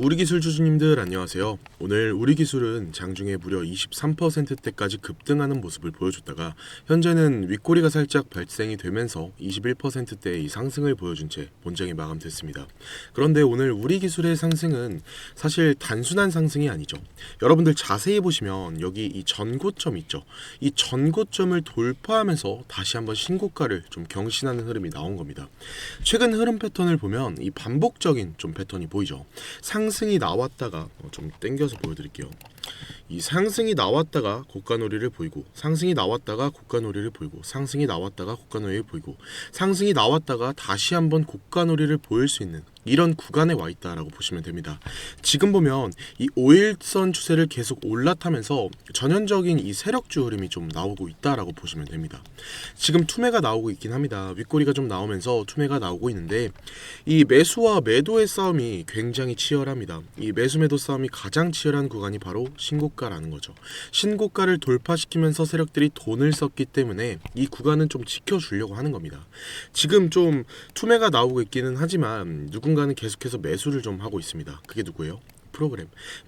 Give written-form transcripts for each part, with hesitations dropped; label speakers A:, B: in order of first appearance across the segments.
A: 우리 기술 주주님들 안녕하세요. 오늘 우리 기술은 장중에 무려 23%대까지 급등하는 모습을 보여줬다가 현재는 윗꼬리가 살짝 발생이 되면서 21%대의 상승을 보여준 채 본장이 마감됐습니다. 그런데 오늘 우리 기술의 상승은 사실 단순한 상승이 아니죠. 여러분들 자세히 보시면 여기 이 전고점 있죠. 이 전고점을 돌파하면서 다시 한번 신고가를 좀 경신하는 흐름이 나온 겁니다. 최근 흐름 패턴을 보면 이 반복적인 좀 패턴이 보이죠. 상승이 나왔다가 좀 땡겨서 보여드릴게요. 이 상승이 나왔다가 고가놀이를 보이고, 상승이 나왔다가 고가놀이를 보이고, 상승이 나왔다가 고가놀이를 보이고, 상승이 나왔다가 다시 한번 고가놀이를 보일 수 있는 이런 구간에 와 있다라고 보시면 됩니다. 지금 보면 이 5일선 추세를 계속 올라타면서 전형적인 이 세력주 흐름이 좀 나오고 있다라고 보시면 됩니다. 지금 투매가 나오고 있긴 합니다. 윗꼬리가 좀 나오면서 투매가 나오고 있는데 이 매수와 매도의 싸움이 굉장히 치열합니다. 이 매수 매도 싸움이 가장 치열한 구간이 바로 신고가라는 거죠. 신고가를 돌파시키면서 세력들이 돈을 썼기 때문에 이 구간은 좀 지켜주려고 하는 겁니다. 지금 좀 투매가 나오고 있기는 하지만 누군가는 계속해서 매수를 좀 하고 있습니다. 그게 누구예요?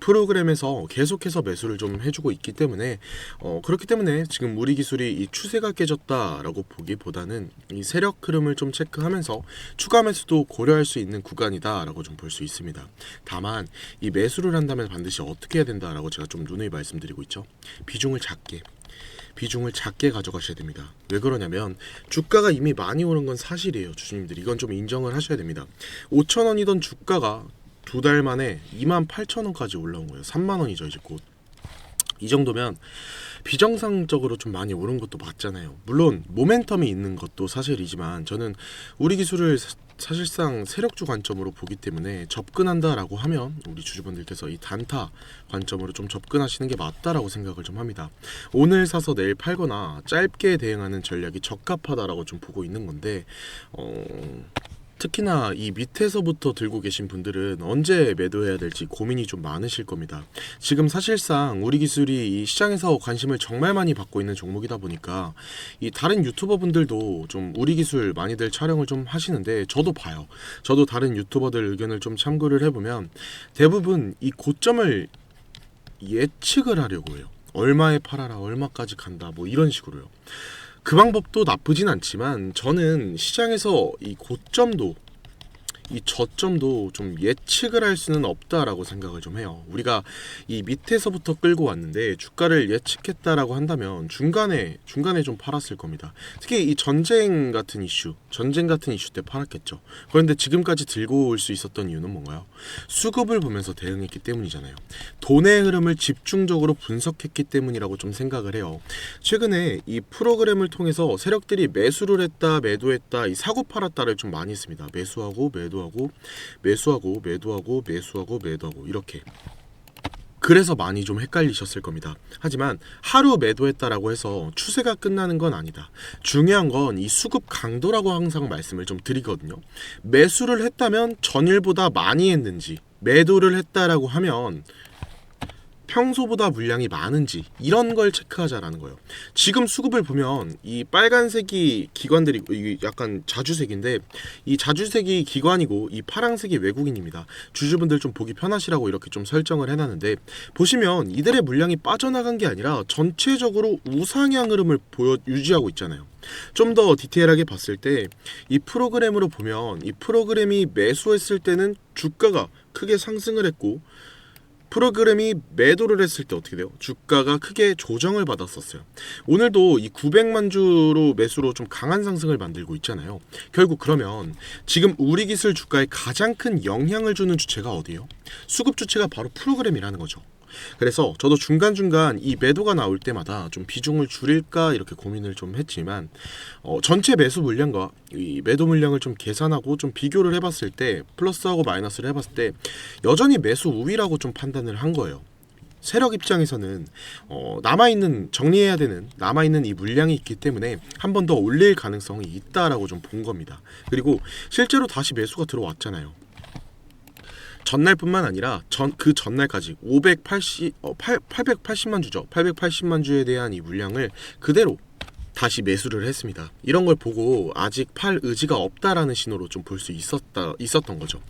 A: 프로그램에서 계속해서 매수를 좀 해주고 있기 때문에 그렇기 때문에 지금 우리 기술이 이 추세가 깨졌다라고 보기보다는 이 세력 흐름을 좀 체크하면서 추가 매수도 고려할 수 있는 구간이다라고 좀 볼 수 있습니다. 다만 이 매수를 한다면 반드시 어떻게 해야 된다라고 제가 좀 누누이 말씀드리고 있죠. 비중을 작게 가져가셔야 됩니다. 왜 그러냐면 주가가 이미 많이 오른 건 사실이에요. 주주님들 이건 좀 인정을 하셔야 됩니다. 5,000원이던 주가가 두 달 만에 28,000원까지 올라온 거예요. 3만원이죠 이제 곧. 이 정도면 비정상적으로 좀 많이 오른 것도 맞잖아요. 물론 모멘텀이 있는 것도 사실이지만 저는 우리 기술을 사실상 세력주 관점으로 보기 때문에 접근한다라고 하면 우리 주주분들께서 이 단타 관점으로 좀 접근하시는 게 맞다라고 생각을 좀 합니다. 오늘 사서 내일 팔거나 짧게 대응하는 전략이 적합하다라고 좀 보고 있는 건데 특히나 이 밑에서부터 들고 계신 분들은 언제 매도해야 될지 고민이 좀 많으실 겁니다. 지금 사실상 우리 기술이 이 시장에서 관심을 정말 많이 받고 있는 종목이다 보니까 이 다른 유튜버 분들도 좀 우리 기술 많이들 촬영을 좀 하시는데 저도 봐요. 저도 다른 유튜버들 의견을 좀 참고를 해보면 대부분 이 고점을 예측을 하려고 해요. 얼마에 팔아라, 얼마까지 간다, 뭐 이런 식으로요. 그 방법도 나쁘진 않지만 저는 시장에서 이 고점도 이 저점도 좀 예측을 할 수는 없다라고 생각을 좀 해요. 우리가 이 밑에서부터 끌고 왔는데 주가를 예측했다라고 한다면 중간에 좀 팔았을 겁니다. 특히 이 전쟁 같은 이슈 때 팔았겠죠. 그런데 지금까지 들고 올 수 있었던 이유는 뭔가요? 수급을 보면서 대응했기 때문이잖아요. 돈의 흐름을 집중적으로 분석했기 때문이라고 좀 생각을 해요. 최근에 이 프로그램을 통해서 세력들이 매수를 했다, 매도했다, 이 사고 팔았다를 좀 많이 했습니다. 매수하고 매도하고 이렇게. 그래서 많이 좀 헷갈리셨을 겁니다. 하지만 하루 매도했다라고 해서 추세가 끝나는 건 아니다. 중요한 건 이 수급 강도라고 항상 말씀을 좀 드리거든요. 매수를 했다면 전일보다 많이 했는지, 매도를 했다라고 하면 평소보다 물량이 많은지 이런 걸 체크하자라는 거예요. 지금 수급을 보면 이 빨간색이 기관들이 약간 자주색인데 이 자주색이 기관이고 이 파란색이 외국인입니다. 주주분들 좀 보기 편하시라고 이렇게 좀 설정을 해놨는데 보시면 이들의 물량이 빠져나간 게 아니라 전체적으로 우상향 흐름을 유지하고 있잖아요. 좀 더 디테일하게 봤을 때 이 프로그램으로 보면 이 프로그램이 매수했을 때는 주가가 크게 상승을 했고 프로그램이 매도를 했을 때 어떻게 돼요? 주가가 크게 조정을 받았었어요. 오늘도 이 900만 주로 매수로 좀 강한 상승을 만들고 있잖아요. 결국 그러면 지금 우리 기술 주가에 가장 큰 영향을 주는 주체가 어디예요? 수급 주체가 바로 프로그램이라는 거죠. 그래서 저도 중간중간 이 매도가 나올 때마다 좀 비중을 줄일까 이렇게 고민을 좀 했지만 전체 매수 물량과 이 매도 물량을 좀 계산하고 좀 비교를 해봤을 때 플러스하고 마이너스를 해봤을 때 여전히 매수 우위라고 좀 판단을 한 거예요. 세력 입장에서는 정리해야 되는 남아있는 이 물량이 있기 때문에 한 번 더 올릴 가능성이 있다라고 좀 본 겁니다. 그리고 실제로 다시 매수가 들어왔잖아요. 전날뿐만 아니라 그 전날까지 880만 주죠. 880만 주에 대한 이 물량을 그대로 다시 매수를 했습니다. 이런 걸 보고 아직 팔 의지가 없다라는 신호로 좀 볼 수 있었던 거죠.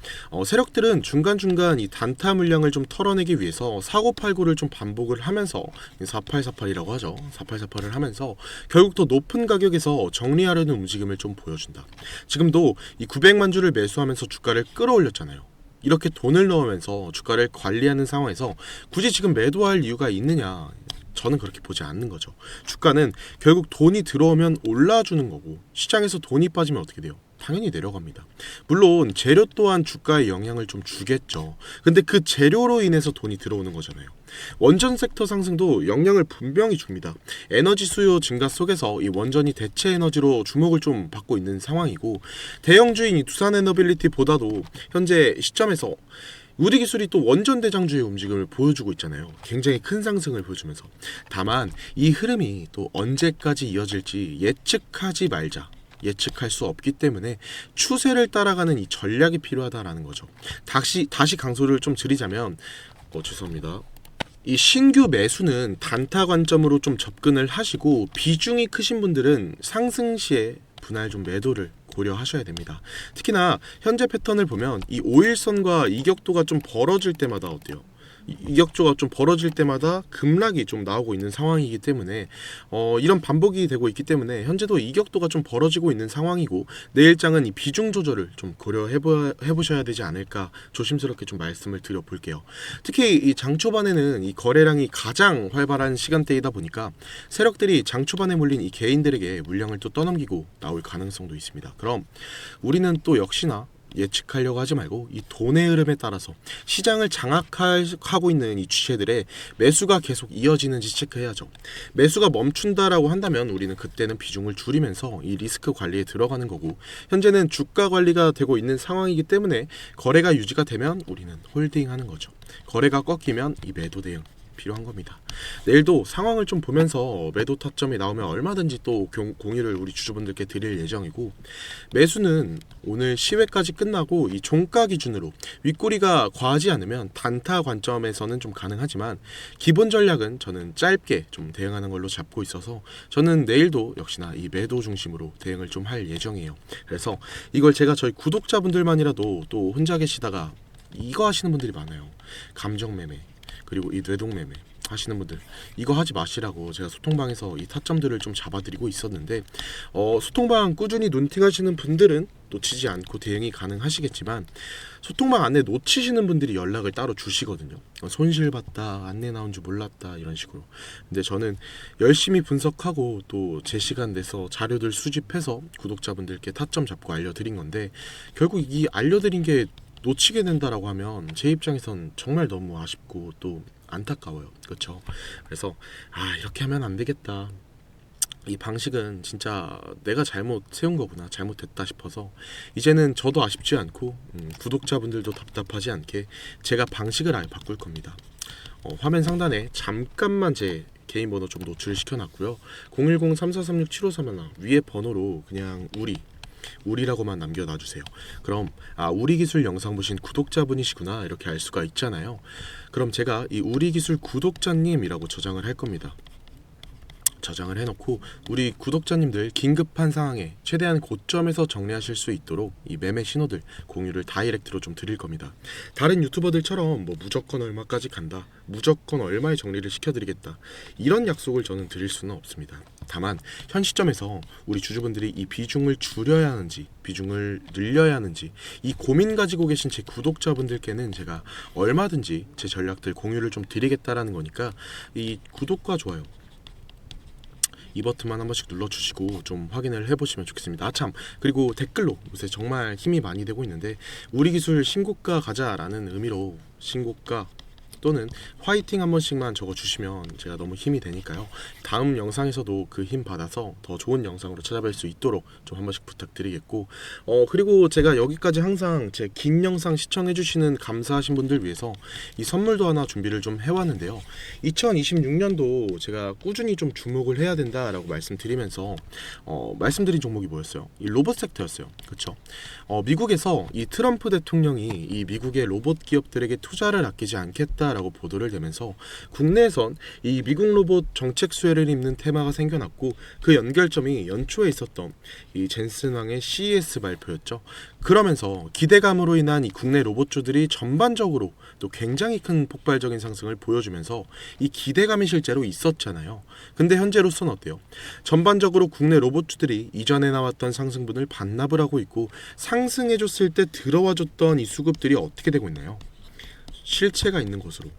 A: 세력들은 중간중간 이 단타 물량을 좀 털어내기 위해서 사고팔고를 좀 반복을 하면서 4848이라고 하죠. 4848을 하면서 결국 더 높은 가격에서 정리하려는 움직임을 좀 보여준다. 지금도 이 900만 주를 매수하면서 주가를 끌어올렸잖아요. 이렇게 돈을 넣으면서 주가를 관리하는 상황에서 굳이 지금 매도할 이유가 있느냐? 저는 그렇게 보지 않는 거죠. 주가는 결국 돈이 들어오면 올라주는 거고, 시장에서 돈이 빠지면 어떻게 돼요? 당연히 내려갑니다. 물론 재료 또한 주가에 영향을 좀 주겠죠. 근데 그 재료로 인해서 돈이 들어오는 거잖아요. 원전 섹터 상승도 영향을 분명히 줍니다. 에너지 수요 증가 속에서 이 원전이 대체 에너지로 주목을 좀 받고 있는 상황이고, 대형주인 이 두산에너빌리티보다도 현재 시점에서 우리기술이 또 원전 대장주의 움직임을 보여주고 있잖아요. 굉장히 큰 상승을 보여주면서. 다만 이 흐름이 또 언제까지 이어질지 예측하지 말자. 예측할 수 없기 때문에 추세를 따라가는 이 전략이 필요하다라는 거죠. 다시 강조를 좀 드리자면, 죄송합니다. 이 신규 매수는 단타 관점으로 좀 접근을 하시고, 비중이 크신 분들은 상승 시에 분할 좀 매도를 고려하셔야 됩니다. 특히나 현재 패턴을 보면 이 5일선과 이격도가 좀 벌어질 때마다 어때요? 이격조가 좀 벌어질 때마다 급락이 좀 나오고 있는 상황이기 때문에 이런 반복이 되고 있기 때문에 현재도 이격도가 좀 벌어지고 있는 상황이고, 내일장은 이 비중 조절을 좀 고려해보셔야 되지 않을까 조심스럽게 좀 말씀을 드려볼게요. 특히 이 장 초반에는 이 거래량이 가장 활발한 시간대이다 보니까 세력들이 장 초반에 몰린 이 개인들에게 물량을 또 떠넘기고 나올 가능성도 있습니다. 그럼 우리는 또 역시나 예측하려고 하지 말고 이 돈의 흐름에 따라서 시장을 장악하고 있는 이 주체들의 매수가 계속 이어지는지 체크해야죠. 매수가 멈춘다라고 한다면 우리는 그때는 비중을 줄이면서 이 리스크 관리에 들어가는 거고, 현재는 주가 관리가 되고 있는 상황이기 때문에 거래가 유지가 되면 우리는 홀딩하는 거죠. 거래가 꺾이면 이 매도 대응 필요한 겁니다. 내일도 상황을 좀 보면서 매도 타점이 나오면 얼마든지 또 공유를 우리 주주분들께 드릴 예정이고, 매수는 오늘 시외까지 끝나고 이 종가 기준으로 윗꼬리가 과하지 않으면 단타 관점에서는 좀 가능하지만, 기본 전략은 저는 짧게 좀 대응하는 걸로 잡고 있어서 저는 내일도 역시나 이 매도 중심으로 대응을 좀 할 예정이에요. 그래서 이걸 제가 저희 구독자분들만이라도 또 혼자 계시다가 이거 하시는 분들이 많아요. 감정 매매 그리고 이 뇌동매매 하시는 분들, 이거 하지 마시라고 제가 소통방에서 이 타점들을 좀 잡아드리고 있었는데, 소통방 꾸준히 눈팅하시는 분들은 놓치지 않고 대응이 가능하시겠지만, 소통방 안내 놓치시는 분들이 연락을 따로 주시거든요. 손실봤다, 안내 나온 줄 몰랐다, 이런 식으로. 근데 저는 열심히 분석하고 또 제 시간 내서 자료들 수집해서 구독자분들께 타점 잡고 알려드린 건데, 결국 이 알려드린 게 놓치게 된다라고 하면 제 입장에선 정말 너무 아쉽고 또 안타까워요. 그렇죠? 그래서 이렇게 하면 안 되겠다. 이 방식은 진짜 내가 잘못 세운 거구나, 잘못됐다 싶어서 이제는 저도 아쉽지 않고 구독자분들도 답답하지 않게 제가 방식을 아예 바꿀 겁니다. 화면 상단에 잠깐만 제 개인 번호 좀 노출시켜 놨고요. 010-3436-7531 위에 번호로 그냥 우리라고만 남겨놔주세요. 그럼 우리기술 영상 보신 구독자분이시구나 이렇게 알 수가 있잖아요. 그럼 제가 이 우리기술 구독자님이라고 저장을 할 겁니다. 저장을 해놓고 우리 구독자님들 긴급한 상황에 최대한 고점에서 정리하실 수 있도록 이 매매 신호들 공유를 다이렉트로 좀 드릴 겁니다. 다른 유튜버들처럼 뭐 무조건 얼마까지 간다, 무조건 얼마에 정리를 시켜드리겠다, 이런 약속을 저는 드릴 수는 없습니다. 다만 현 시점에서 우리 주주분들이 이 비중을 줄여야 하는지 비중을 늘려야 하는지 이 고민 가지고 계신 제 구독자분들께는 제가 얼마든지 제 전략들 공유를 좀 드리겠다라는 거니까 이 구독과 좋아요 이 버튼만 한 번씩 눌러주시고 좀 확인을 해보시면 좋겠습니다. 참, 그리고 댓글로 요새 정말 힘이 많이 되고 있는데, 우리 기술 신고가 가자라는 의미로 신고가 또는 화이팅 한 번씩만 적어주시면 제가 너무 힘이 되니까요. 다음 영상에서도 그 힘 받아서 더 좋은 영상으로 찾아뵐 수 있도록 좀 한 번씩 부탁드리겠고, 그리고 제가 여기까지 항상 제 긴 영상 시청해주시는 감사하신 분들 위해서 이 선물도 하나 준비를 좀 해왔는데요. 2026년도 제가 꾸준히 좀 주목을 해야 된다라고 말씀드리면서 말씀드린 종목이 뭐였어요? 이 로봇 섹터였어요. 그렇죠? 미국에서 이 트럼프 대통령이 이 미국의 로봇 기업들에게 투자를 아끼지 않겠다 있다라고 보도를 내면서 국내에선 이 미국 로봇 정책 수혜를 입는 테마가 생겨났고, 그 연결점이 연초에 있었던 이 젠슨 황의 CES 발표였죠. 그러면서 기대감으로 인한 이 국내 로봇주들이 전반적으로 또 굉장히 큰 폭발적인 상승을 보여주면서 이 기대감이 실제로 있었잖아요. 근데 현재로서는 어때요? 전반적으로 국내 로봇주들이 이전에 나왔던 상승분을 반납을 하고 있고, 상승해줬을 때 들어와줬던 이 수급들이 어떻게 되고 있나요? 실체가 있는 곳으로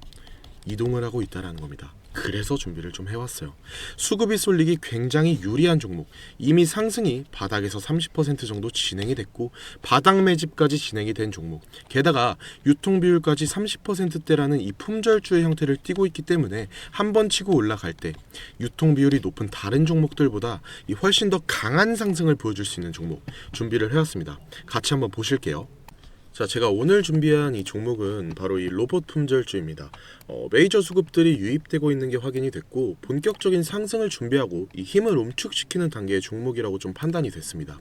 A: 이동을 하고 있다는 겁니다. 그래서 준비를 좀 해왔어요. 수급이 쏠리기 굉장히 유리한 종목, 이미 상승이 바닥에서 30% 정도 진행이 됐고 바닥 매집까지 진행이 된 종목, 게다가 유통 비율까지 30%대라는 이 품절주의 형태를 띠고 있기 때문에 한번 치고 올라갈 때 유통 비율이 높은 다른 종목들보다 이 훨씬 더 강한 상승을 보여줄 수 있는 종목 준비를 해왔습니다. 같이 한번 보실게요. 자, 제가 오늘 준비한 이 종목은 바로 이 로봇 품절주입니다. 메이저 수급들이 유입되고 있는 게 확인이 됐고 본격적인 상승을 준비하고 이 힘을 움축시키는 단계의 종목이라고 좀 판단이 됐습니다.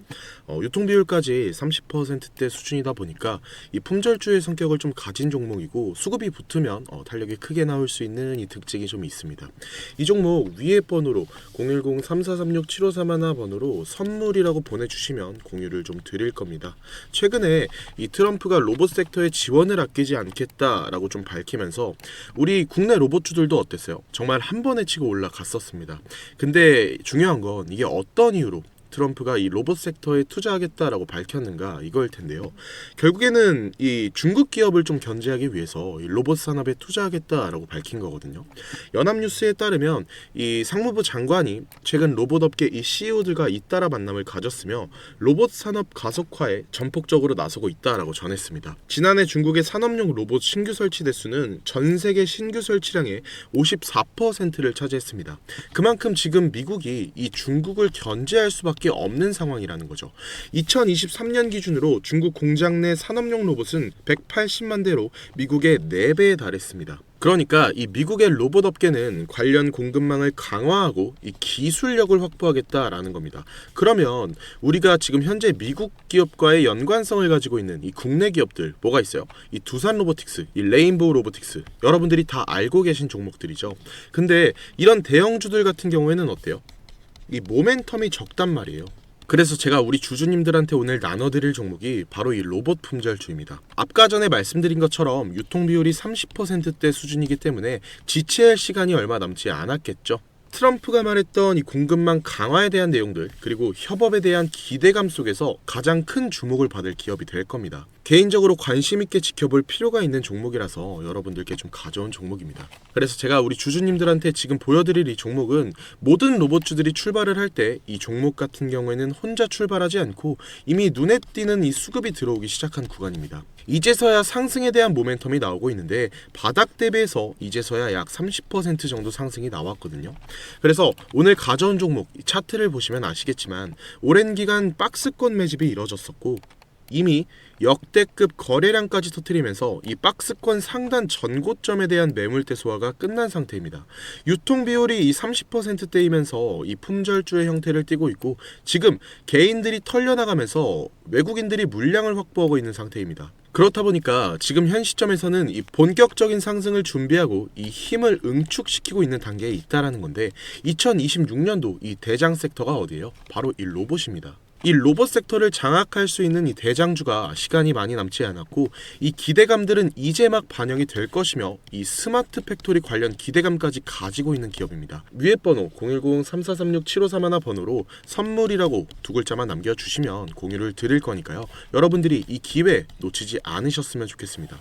A: 유통 비율까지 30%대 수준이다 보니까 이 품절주의 성격을 좀 가진 종목이고, 수급이 붙으면 탄력이 크게 나올 수 있는 이 특징이 좀 있습니다. 이 종목 위에 번호로 010-3436-7531 번호로 선물이라고 보내주시면 공유를 좀 드릴 겁니다. 최근에 이 트럼프가 로봇 섹터에 지원을 아끼지 않겠다라고 좀 밝히면서 우리 국내 로봇주들도 어땠어요? 정말 한 번에 치고 올라갔었습니다. 근데 중요한 건 이게 어떤 이유로 트럼프가 이 로봇 섹터에 투자하겠다라고 밝혔는가, 이거일 텐데요. 결국에는 이 중국 기업을 좀 견제하기 위해서 이 로봇 산업에 투자하겠다라고 밝힌 거거든요. 연합뉴스에 따르면 이 상무부 장관이 최근 로봇 업계 이 CEO들과 잇따라 만남을 가졌으며 로봇 산업 가속화에 전폭적으로 나서고 있다라고 전했습니다. 지난해 중국의 산업용 로봇 신규 설치 대수는 전 세계 신규 설치량의 54%를 차지했습니다. 그만큼 지금 미국이 이 중국을 견제할 수밖에 없는 상황이라는 거죠. 2023년 기준으로 중국 공장 내 산업용 로봇은 180만 대로 미국의 4배에 달했습니다. 그러니까 이 미국의 로봇 업계는 관련 공급망을 강화하고 이 기술력을 확보하겠다라는 겁니다. 그러면 우리가 지금 현재 미국 기업과의 연관성을 가지고 있는 이 국내 기업들 뭐가 있어요? 이 두산 로보틱스, 이 레인보우 로보틱스, 여러분들이 다 알고 계신 종목들이죠. 근데 이런 대형주들 같은 경우에는 어때요? 이 모멘텀이 적단 말이에요. 그래서 제가 우리 주주님들한테 오늘 나눠드릴 종목이 바로 이 로봇 품절주입니다. 아까 전에 말씀드린 것처럼 유통 비율이 30%대 수준이기 때문에 지체할 시간이 얼마 남지 않았겠죠. 트럼프가 말했던 이 공급망 강화에 대한 내용들, 그리고 협업에 대한 기대감 속에서 가장 큰 주목을 받을 기업이 될 겁니다. 개인적으로 관심 있게 지켜볼 필요가 있는 종목이라서 여러분들께 좀 가져온 종목입니다. 그래서 제가 우리 주주님들한테 지금 보여드릴 이 종목은 모든 로봇주들이 출발을 할 때 이 종목 같은 경우에는 혼자 출발하지 않고 이미 눈에 띄는 이 수급이 들어오기 시작한 구간입니다. 이제서야 상승에 대한 모멘텀이 나오고 있는데 바닥 대비해서 이제서야 약 30% 정도 상승이 나왔거든요. 그래서 오늘 가져온 종목 차트를 보시면 아시겠지만 오랜 기간 박스권 매집이 이뤄졌었고 이미 역대급 거래량까지 터뜨리면서 이 박스권 상단 전고점에 대한 매물대 소화가 끝난 상태입니다. 유통 비율이 이 30%대이면서 이 품절주의 형태를 띠고 있고 지금 개인들이 털려나가면서 외국인들이 물량을 확보하고 있는 상태입니다. 그렇다 보니까 지금 현 시점에서는 이 본격적인 상승을 준비하고 이 힘을 응축시키고 있는 단계에 있다라는 건데 2026년도 이 대장 섹터가 어디예요? 바로 이 로봇입니다. 이 로봇 섹터를 장악할 수 있는 이 대장주가 시간이 많이 남지 않았고 이 기대감들은 이제 막 반영이 될 것이며 이 스마트 팩토리 관련 기대감까지 가지고 있는 기업입니다. 위에 번호 010-3436-7531 번호로 선물이라고 두 글자만 남겨주시면 공유를 드릴 거니까요. 여러분들이 이 기회 놓치지 않으셨으면 좋겠습니다.